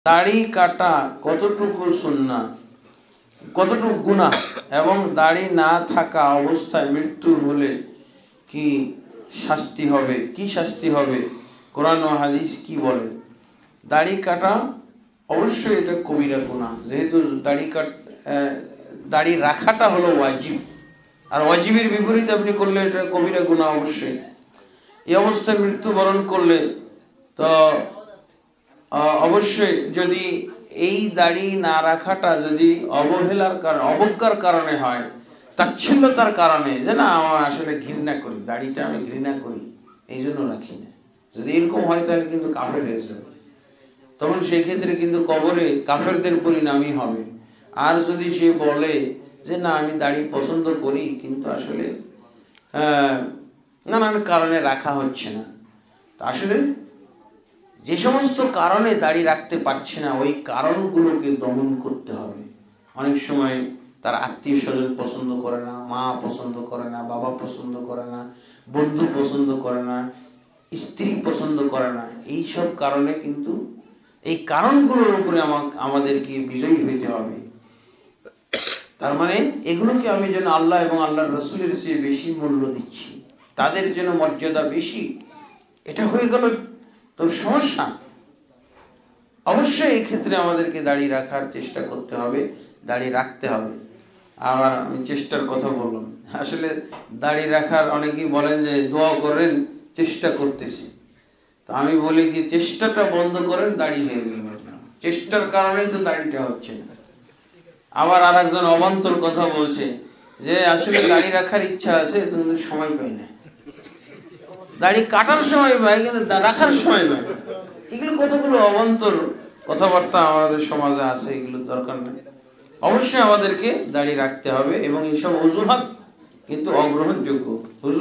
দাড়ি কাটা কতটুকু সুন্নাহ, কতটুকু গুনাহ, এবং দাড়ি না থাকা অবস্থায় মৃত্যু হলে কি শাস্তি হবে, কি শাস্তি হবে, কোরআন ও হাদিস কি বলে? দাড়ি কাটা অবশ্যই এটা কবিরা গুনাহ, যেহেতু দাড়ি রাখাটা হলো ওয়াজিব, আর ওয়াজিবের বিপরীতে আপনি করলে এটা কবিরা গুনাহ অবশ্যই। এই অবস্থায় মৃত্যুবরণ করলে তো অবশ্যই, যদি এই দাড়ি না রাখাটা যদি অবহেলার কারণে, অবজ্ঞার কারণে হয়, তাচ্ছিল্যতার কারণে, যে না আমার আসলে ঘৃণা করি, দাড়িটা আমি ঘৃণা করি এই জন্য রাখি না, যদি এরকম হয় তাহলে কিন্তু কাফের হয়ে যাবে, তখন সেই ক্ষেত্রে কিন্তু কবরে কাফেরদের পরিণামই হবে। আর যদি সে বলে যে না আমি দাড়ি পছন্দ করি কিন্তু আসলে নানান কারণে রাখা হচ্ছে না, আসলে যে সমস্ত কারণে দাড়ি রাখতে পারছে না ওই কারণগুলোকে দমন করতে হবে। অনেক সময় তার আত্মীয় স্বজন পছন্দ করে না, মা পছন্দ করে না, বাবা পছন্দ করে না, বন্ধু পছন্দ করে না, স্ত্রী পছন্দ করে না, এই সব কারণে কিন্তু এই কারণগুলোর উপরে আমাদেরকে বিজয়ী হইতে হবে। তার মানে এগুলোকে আমি যেন আল্লাহ এবং আল্লাহর রাসূলের চেয়ে বেশি মূল্য দিচ্ছি, তাদের যেন মর্যাদা বেশি, এটা হয়ে গেল তো সমস্যা। অবশ্যই এই ক্ষেত্রে আমাদেরকে দাড়ি রাখার চেষ্টা করতে হবে, দাড়ি রাখতে হবে। আবার আমি চেষ্টার কথা বললাম, আসলে দাড়ি রাখার অনেকেই বলেন যে দোয়া করেন, চেষ্টা করতেছি, তো আমি বলি কি চেষ্টাটা বন্ধ করেন, দাড়ি হয়ে যাবে। চেষ্টার কারণেই তো দাড়িটা হচ্ছে না। আবার আর একজন অবান্তর কথা বলছে যে আসলে দাড়ি রাখার ইচ্ছা আছে কিন্তু সময় পাই না, দাড়ি কাটার সময় পাই কিন্তু রাখার সময় পাই। এগুলো কতগুলো অবান্তর কথাবার্তা আমাদের সমাজে আছে, এগুলো দরকার নেই। অবশ্যই আমাদেরকে দাড়ি রাখতে হবে এবং এইসব অজুহাত কিন্তু অগ্রহণযোগ্য। হুজুর